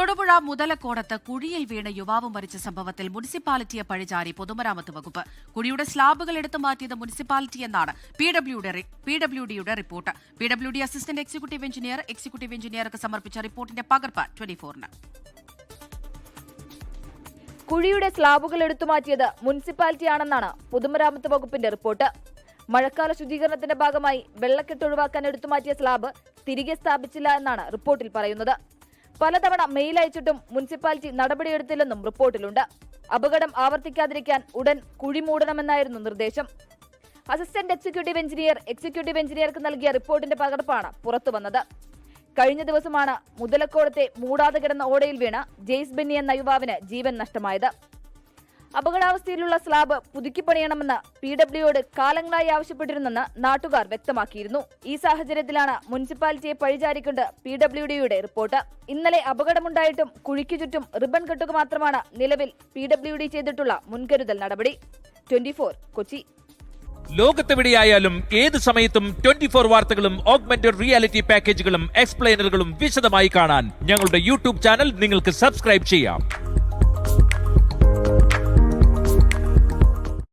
തൊടുപുഴ മുതലക്കോടത്ത് കുഴിയിൽ വീണ് യുവാവ് മരിച്ച സംഭവത്തിൽ മുനിസിപ്പാലിറ്റിയെ പഴിചാരി പൊതുമരാമത്ത് വകുപ്പ്. കുഴിയുടെ സ്ലാബുകൾ എടുത്തു മാറ്റിയത് മുനിസിപ്പാലിറ്റി എന്നാണ് PWDയുടെ റിപ്പോർട്ട്. PWD അസിസ്റ്റന്റ് എക്സിക്യൂട്ടീവ് എഞ്ചിനീയർക്ക് സമർപ്പിച്ച റിപ്പോർട്ടിന്റെ പകർപ്പ് 24-ന്. കുഴിയുടെ സ്ലാബുകൾ എടുത്തുമാറ്റിയത് മുനിസിപ്പാലിറ്റിയാണെന്നാണ് പൊതുമരാമത്ത് വകുപ്പിന്റെ റിപ്പോർട്ട്. മഴക്കാല ശുചീകരണത്തിന്റെ ഭാഗമായി വെള്ളക്കെട്ട് ഒഴിവാക്കാൻ എടുത്തുമാറ്റിയ സ്ലാബ് തിരികെ സ്ഥാപിച്ചില്ല എന്നാണ് റിപ്പോർട്ടിൽ പറയുന്നത്. പലതവണ മെയിൽ അയച്ചിട്ടും മുനിസിപ്പാലിറ്റി നടപടിയെടുത്തില്ലെന്നും റിപ്പോർട്ടിലുണ്ട്. അപകടം ആവർത്തിക്കാതിരിക്കാൻ ഉടൻ കുഴി മൂടണമെന്നായിരുന്നു നിർദ്ദേശം. അസിസ്റ്റന്റ് എക്സിക്യൂട്ടീവ് എഞ്ചിനീയർക്ക് നൽകിയ റിപ്പോർട്ടിന്റെ പകർപ്പാണ് പുറത്തുവന്നത്. കഴിഞ്ഞ ദിവസമാണ് മുതലക്കോടത്തെ മൂടാതെ കിടന്ന ഓടയിൽ വീണ് ജെയ്സ് ബെന്നി എന്ന യുവാവിന് ജീവൻ നഷ്ടമായത്. അപകടാവസ്ഥയിലുള്ള സ്ലാബ് പുതുക്കിപ്പണിയണമെന്ന് PWയോട് കാലങ്ങളായി ആവശ്യപ്പെട്ടിരുന്നെന്ന് നാട്ടുകാർ വ്യക്തമാക്കിയിരുന്നു. ഈ സാഹചര്യത്തിലാണ് മുനിസിപ്പാലിറ്റിയെ പഴിചാരിക്കൊണ്ട് PWDയുടെ റിപ്പോർട്ട്. ഇന്നലെ അപകടമുണ്ടായിട്ടും കുഴിക്കു ചുറ്റും റിബൺ കെട്ടുക മാത്രമാണ് നിലവിൽ PWD ചെയ്തിട്ടുള്ള മുൻകരുതൽ നടപടി. 24 കൊച്ചി. ലോകത്തെവിടെയായാലും ഏത് സമയത്തും 24 വാർത്തകളും ഓഗ്മെന്റഡ് റിയാലിറ്റി പാക്കേജുകളും എക്സ്പ്ലെയിനറുകളും വിശദമായി കാണാൻ ഞങ്ങളുടെ YouTube ചാനൽ നിങ്ങൾക്ക് സബ്സ്ക്രൈബ് ചെയ്യാം.